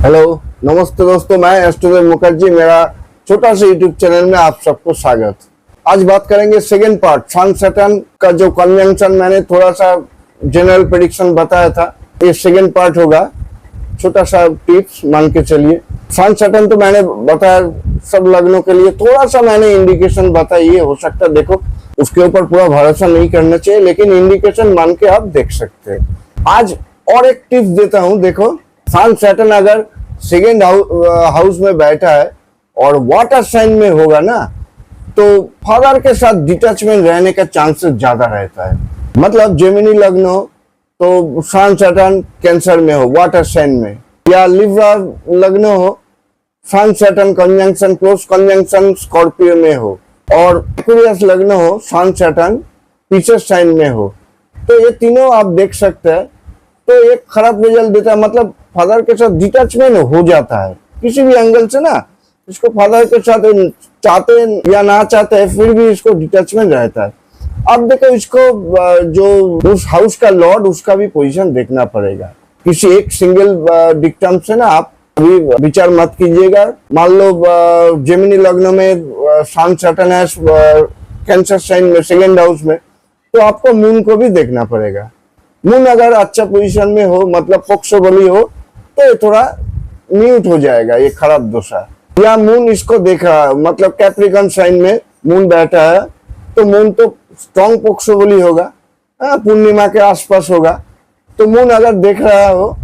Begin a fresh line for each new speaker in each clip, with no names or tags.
Hello, नमस्ते दोस्तों। मैं एस्ट्रोलॉजर मुखर्जी, मेरा छोटा सा यूट्यूब चैनल में आप सबको स्वागत। आज बात करेंगे सेकेंड पार्ट, सन सैटर्न का जो कन्वेंशन मैंने थोड़ा सा जनरल प्रेडिक्शन बताया था, ये सेकेंड पार्ट होगा। छोटा सा टिप्स मान के चलिए। सन सैटर्न तो मैंने बताया सब लग्नों के लिए, थोड़ा सा मैंने इंडिकेशन बताया, ये हो सकता है। देखो, उसके ऊपर पूरा भरोसा नहीं करना चाहिए, लेकिन इंडिकेशन मान के आप देख सकते हैं। आज और एक टिप्स देता हूं। देखो, सन सैटर्न अगर सेकेंड हाउस में बैठा है और वाटर साइन में होगा ना, तो फादर के साथ डिटैचमेंट रहने का चांसेस ज्यादा रहता है। मतलब जेमिनी लग्न हो तो सन सैटर्न कैंसर में हो वाटर साइन में, या लिब्रा लग्न हो sun Saturn conjunction close conjunction Scorpio में हो, और एक्वेरियस लग्न हो सन सैटर्न पिसेस साइन में हो, तो ये तीनों आप देख सकते हैं। तो एक खराब रिजल्ट देता है, मतलब फादर के साथ डिटैचमेंट हो जाता है किसी भी एंगल से ना। इसको फादर के साथ चाहते या ना चाहते हैं, फिर भी इसको डिटैचमेंट रहता है। अब देखो, इसको जो उस हाउस का लॉर्ड, उसका भी पोजीशन देखना पड़ेगा। किसी एक सिंगल डिक्टम से ना आप अभी विचार मत कीजिएगा। मान लो जेमिनी लग्न में सन सैटर्न है कैंसर साइन में सेकेंड हाउस में, तो आपको मून को भी देखना पड़ेगा। मून अगर अच्छा पोजीशन में हो, मतलब पक्ष बली हो, तो ये थोड़ा म्यूट हो जाएगा, ये खराब दशा। या मून इसको देख रहा है, मतलब कैप्रिकॉर्न साइन में मून बैठा है, तो मून तो स्ट्रॉन्ग पक्ष बली होगा, पूर्णिमा के आसपास होगा। तो मून अगर देख रहा हो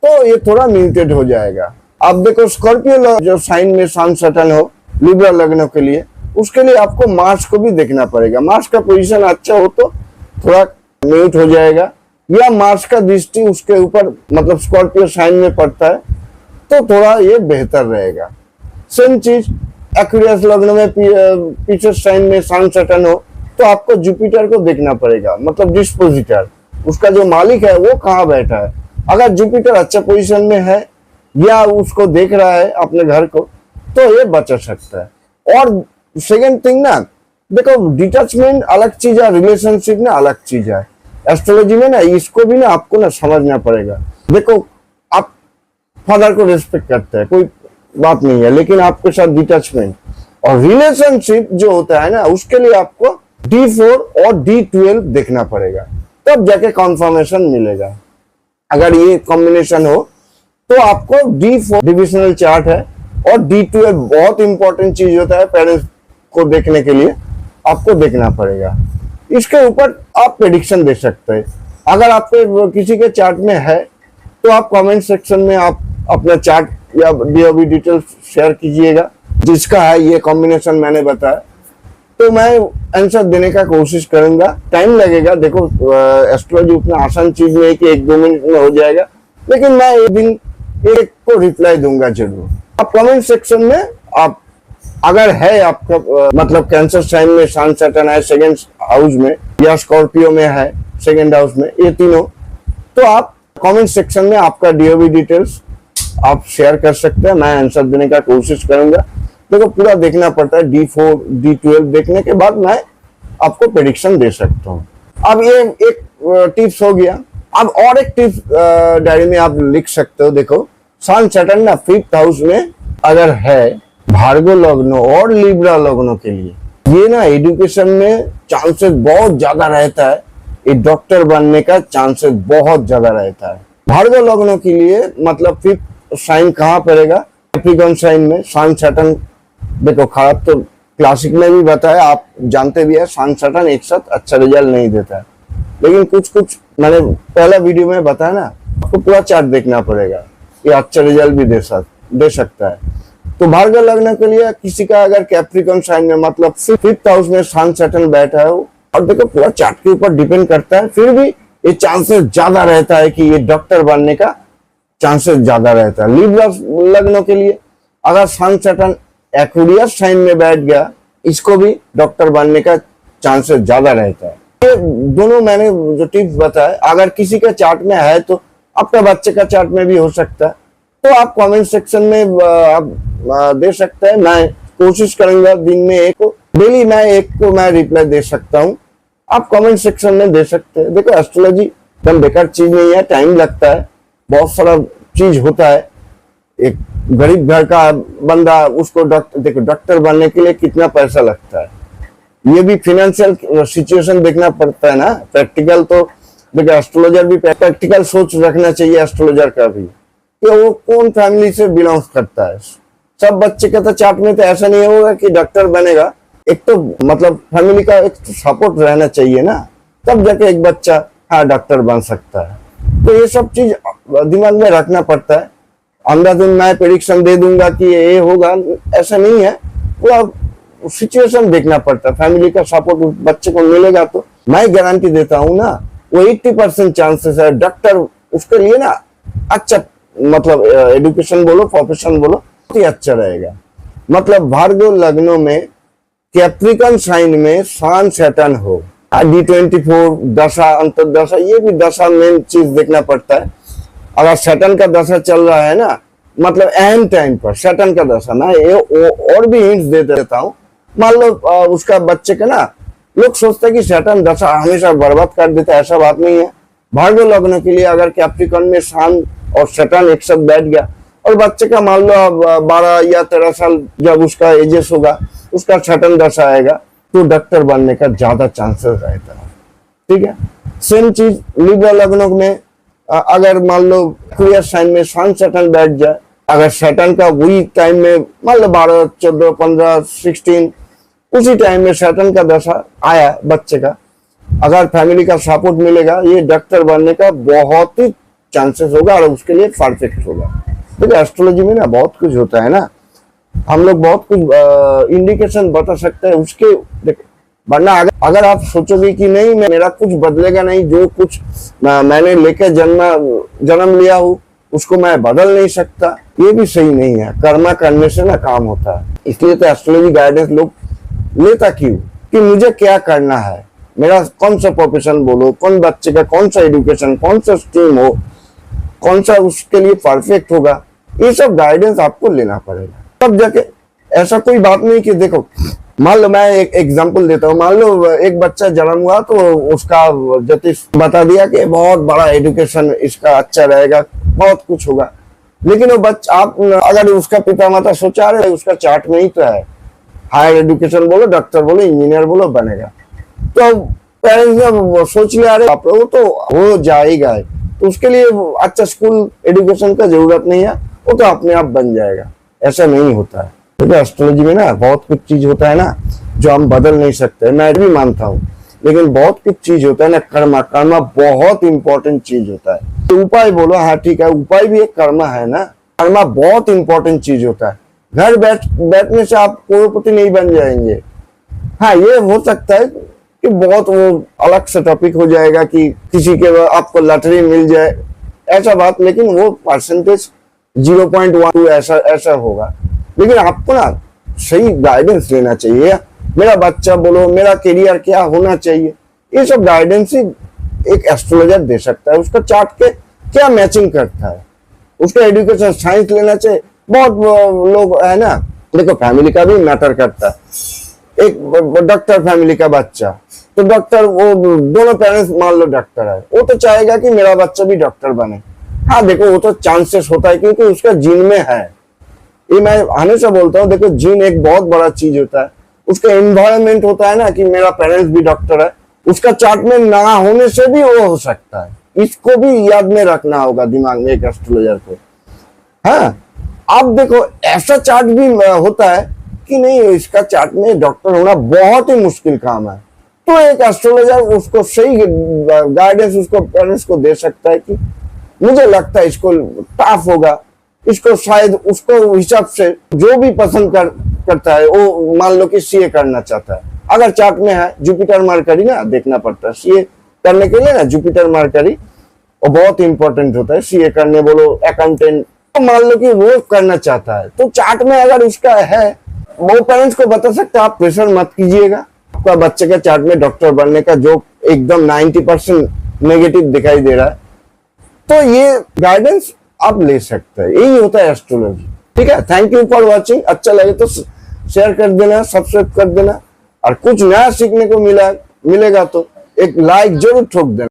तो ये थोड़ा म्यूटेड हो जाएगा। अब देखो, स्कॉर्पियो जो साइन में सन सैटर्न हो लिब्रा लग्नों के लिए, उसके लिए आपको मार्स को भी देखना पड़ेगा। मार्स का पोजीशन अच्छा हो तो थोड़ा म्यूट हो जाएगा, या मार्स का दृष्टि उसके ऊपर मतलब स्कॉर्पियो साइन में पड़ता है तो थोड़ा ये बेहतर रहेगा। सेम चीज एक्वेरियस लग्न में पिसेस साइन में सन सैटर्न हो, तो आपको जुपिटर को देखना पड़ेगा, मतलब डिस्पोजिटर, उसका जो मालिक है वो कहाँ बैठा है। अगर जुपिटर अच्छा पोजीशन में है या उसको देख रहा है अपने घर को, तो ये बचा सकता है। और सेकेंड थिंग ना, देखो, डिटैचमेंट अलग चीज है, रिलेशनशिप ना अलग चीज है। एस्ट्रोलॉजी में ना इसको भी ना आपको ना समझना पड़ेगा। देखो, आप फादर को रिस्पेक्ट करते हैं, कोई बात नहीं है, लेकिन आपके साथ डिटैचमेंट और रिलेशनशिप जो होता है ना, उसके लिए आपको D4 और D12 देखना पड़ेगा, तब जाके कॉन्फर्मेशन मिलेगा। अगर ये कॉम्बिनेशन हो तो आपको D4 डिविजनल चार्ट है, और D12 बहुत इंपॉर्टेंट चीज होता है पेरेंट्स को देखने के लिए, आपको देखना पड़ेगा। इसके ऊपर आप प्रेडिक्शन दे सकते हैं। अगर आपके किसी के चार्ट में है तो आप कमेंट सेक्शन में आप अपना चार्ट या डीओबी डिटेल्स शेयर कीजिएगा, जिसका है ये कॉम्बिनेशन मैंने बताया, तो मैं आंसर देने का कोशिश करूंगा। टाइम लगेगा, देखो, एस्ट्रोलॉजी उतना आसान चीज नहीं है कि 1-2 मिनट में हो जाएगा, लेकिन मैं एक दिन एक को रिप्लाई दूंगा जरूर। आप कमेंट सेक्शन में आप अगर है आपका मतलब कैंसर साइन में सन सैटर्न है सेकेंड हाउस में, या स्कॉर्पियो में है सेकेंड हाउस में, ये तीनों, तो आप कमेंट सेक्शन में आपका डीओबी डिटेल्स आप शेयर कर सकते हैं। मैं आंसर देने का कोशिश करूंगा। देखो, पूरा देखना पड़ता है, D4 D12 देखने के बाद मैं आपको प्रेडिक्शन दे सकता हूँ। अब ये एक टिप्स हो गया। अब और एक टिप्स डायरी में आप लिख सकते हो। देखो, सन सैटर्न ना 5th हाउस में अगर है भार्गव लग्नों और लिब्रा लग्नों के लिए, ये ना एजुकेशन में चांसेस बहुत ज्यादा रहता है, ये डॉक्टर बनने का चांसेस बहुत ज्यादा रहता है। भार्गव लग्नों के लिए मतलब 5th साइन कहाँ पड़ेगा, कैप्रिकॉर्न साइन में सन सैटर्न। देखो, खराब तो क्लासिक में भी बताया, आप जानते भी है, सन सैटर्न एक साथ अच्छा रिजल्ट नहीं देता है, लेकिन कुछ मैंने पहला वीडियो में बताया ना, आपको पूरा चार्ट देखना पड़ेगा, ये अच्छा रिजल्ट भी दे सकता है। तो भार्गव लग्न के लिए किसी का अगर कैप्रिकॉर्न साइन में मतलब 5th हाउस में सन सैटर्न बैठा है, और देखो पूरा चार्ट के ऊपर डिपेंड करता है, फिर भी ये चांसेस ज्यादा रहता है कि ये डॉक्टर बनने का चांसेस ज्यादा रहता है। लिब्रा लग्नों के लिए अगर सन सैटर्न एक्वेरियस साइन में बैठ गया, इसको भी डॉक्टर बनने का चांसेस ज्यादा रहता है। ये दोनों मैंने जो टिप्स बताए, अगर किसी का चार्ट में है तो आपका बच्चे का चार्ट में भी हो सकता है, तो आप कमेंट सेक्शन में आप दे सकते हैं। मैं कोशिश करूंगा दिन में डेली मैं एक को मैं रिप्लाई दे सकता हूँ, आप कमेंट सेक्शन में दे सकते हैं। देखो, एस्ट्रोलॉजी एकदम बेकार चीज नहीं है, टाइम लगता है, बहुत सारा चीज होता है, एक गरीब घर का बंदा, उसको डॉक्टर, देखो डॉक्टर बनने के लिए कितना पैसा लगता है, ये भी फिनेंशियल सिचुएशन देखना पड़ता है ना। प्रैक्टिकल तो देखो, एस्ट्रोलॉजर भी प्रैक्टिकल सोच रखना चाहिए एस्ट्रोलॉजर का भी, कि वो कौन फैमिली से बिलोंग करता है। सब बच्चे का तो चार्ट में तो ऐसा नहीं होगा कि डॉक्टर बनेगा, एक तो मतलब फैमिली का एक तो सपोर्ट रहना चाहिए ना, तब जाके एक बच्चा हाँ डॉक्टर बन सकता है। तो ये सब चीज दिमाग में रखना पड़ता है। अंधाधुंध मैं प्रेडिक्शन दे दूंगा कि ये होगा, ऐसा नहीं है। पूरा सिचुएशन देखना पड़ता है, फैमिली का सपोर्ट बच्चे को मिलेगा तो मैं गारंटी देता हूँ ना, वो 80% चांसेस है डॉक्टर उसके लिए ना अच्छा, मतलब एजुकेशन बोलो, प्रोफेशन बोलो, बहुत ही अच्छा रहेगा। मतलब भार्गव लग्नों में कैप्रिकन साइन में सन सैटर्न हो, D24 दशा, अंतर्दशा, ये भी दशा मेन चीज देखना पड़ता है। अगर सैटर्न का दशा चल रहा है ना, मतलब अहम टाइम पर सैटर्न का दशा ना, ये और भी हिंट्स दे देता हूँ। मान लो उसका बच्चे का ना, लोग सोचते हैं कि सैटर्न दशा हमेशा बर्बाद कर देता है, ऐसा बात नहीं है। भार्गव लग्न के लिए अगर कैप्रिकॉन में सन और सैटर्न एक साथ बैठ गया और बच्चे का मान लो 12 या 13 साल जब उसका एजेस होगा, उसका सैटर्न दशा आएगा, तो डॉक्टर बनने का ज्यादा चांसेस रहता है। ठीक है, सेम चीज लिब्रा लग्नों में अगर मान लो क्लियर साइन में सन सैटर्न बैठ जाए, अगर सैटर्न का वही टाइम में मान लो 12, 14, 15, 16 उसी टाइम में सैटर्न का दशा आया बच्चे का, अगर फैमिली का सपोर्ट मिलेगा, ये डॉक्टर बनने का बहुत ही चांसेस होगा और उसके लिए परफेक्ट होगा। देखो एस्ट्रोलॉजी में ना बहुत कुछ होता है ना, हम लोग बहुत कुछ इंडिकेशन बता सकते हैं उसके। वरना अगर आप सोचोगे कि नहीं मेरा कुछ बदलेगा नहीं, जो कुछ मैंने लेके जन्म लिया हूँ उसको मैं बदल नहीं सकता, ये भी सही नहीं है। कर्मा करने से ना काम होता है। इसलिए तो एस्ट्रोलॉजी गाइडेंस लोग लेता क्यों, कि मुझे क्या करना है, मेरा कौन सा प्रोफेशन बोलो, कौन बच्चे का कौन सा एजुकेशन, कौन सा स्ट्रीम हो, कौन सा उसके लिए परफेक्ट होगा, ये सब गाइडेंस आपको लेना पड़ेगा। तब जाके ऐसा कोई बात नहीं कि देखो, मान लो मैं एक एग्जांपल देता हूँ, मान लो एक बच्चा जन्म हुआ तो उसका ज्योतिष बता दिया कि बहुत बड़ा एजुकेशन इसका अच्छा रहेगा, बहुत कुछ होगा, लेकिन वो बच्चा, आप अगर उसका पिता माता सोचा रहे उसका चार्ट में ही तो है हायर एजुकेशन बोलो, डॉक्टर बोलो, इंजीनियर बोलो बनेगा, तो पेरेंट्स ने सोच लिया अरे आप वो तो हो जाएगा, तो उसके लिए अच्छा स्कूल एजुकेशन का जरूरत नहीं है, वो तो अपने आप बन जाएगा। ऐसा नहीं होता है। तो एस्ट्रोलॉजी में ना बहुत कुछ चीज होता है ना जो हम बदल नहीं सकते, मैं भी मानता हूँ, लेकिन बहुत कुछ चीज होता है ना, कर्मा, कर्मा बहुत इंपॉर्टेंट चीज होता है। तो उपाय बोलो, हाँ ठीक है, उपाय भी एक कर्मा है ना, कर्मा बहुत इंपॉर्टेंट चीज होता है। घर बैठने से आप करोड़पति नहीं बन जाएंगे। हाँ ये हो सकता है कि बहुत वो अलग से टॉपिक हो जाएगा कि किसी के आपको लॉटरी मिल जाए, ऐसा बात, लेकिन वो परसेंटेज 0.12 ऐसा होगा। लेकिन आपको ना सही गाइडेंस लेना चाहिए। मेरा बच्चा बोलो, मेरा करियर क्या होना चाहिए, ये सब गाइडेंस ही एक एस्ट्रोलॉजर दे सकता है। उसका चार्ट के क्या मैचिंग करता है, उसका एजुकेशन साइंस लेना चाहिए। बहुत लोग है ना, देखो फैमिली का भी मैटर करता है। एक डॉक्टर फैमिली का बच्चा, तो डॉक्टर, वो दोनों पेरेंट्स मान लो डॉक्टर है, वो तो चाहेगा कि मेरा बच्चा भी डॉक्टर बने। हाँ देखो वो तो चांसेस होता है क्योंकि उसका जीन में है। ये मैं हमेशा बोलता हूँ, देखो जीन एक बहुत बड़ा चीज होता है। उसका एनवायरनमेंट होता है ना कि मेरा पेरेंट्स भी डॉक्टर है, उसका चार्ट में ना होने से भी वो हो सकता है। इसको भी याद में रखना होगा दिमाग में एक एस्ट्रोलॉजर को। हाँ अब देखो ऐसा चार्ट भी होता है कि नहीं, इसका चार्ट में डॉक्टर होना बहुत ही मुश्किल काम है, तो एक एस्ट्रोलॉजर उसको सही गाइडेंस उसको पेरेंट्स को दे सकता है कि मुझे लगता है इसको टफ होगा, इसको शायद उसको हिसाब से जो भी पसंद करता है, वो मान लो कि सीए करना चाहता है, अगर चार्ट में है जुपिटर मरकरी ना देखना पड़ता है सीए करने के लिए ना, जुपिटर मरकरी वो बहुत इंपॉर्टेंट होता है। सीए करने बोलो, अकाउंटेंट, तो मान लो कि वो करना चाहता है, तो चार्ट में अगर उसका है, वो पेरेंट्स को बता सकते हैं आप प्रेशर मत कीजिएगा, आपका बच्चे का चार्ट में डॉक्टर बनने का जो एकदम 90% नेगेटिव दिखाई दे रहा है, तो ये गाइडेंस आप ले सकते हैं। यही होता है एस्ट्रोलॉजी। ठीक है, थैंक यू फॉर वॉचिंग। अच्छा लगे तो शेयर कर देना, सब्सक्राइब कर देना, और कुछ नया सीखने को मिलेगा तो एक लाइक जरूर ठोक देना।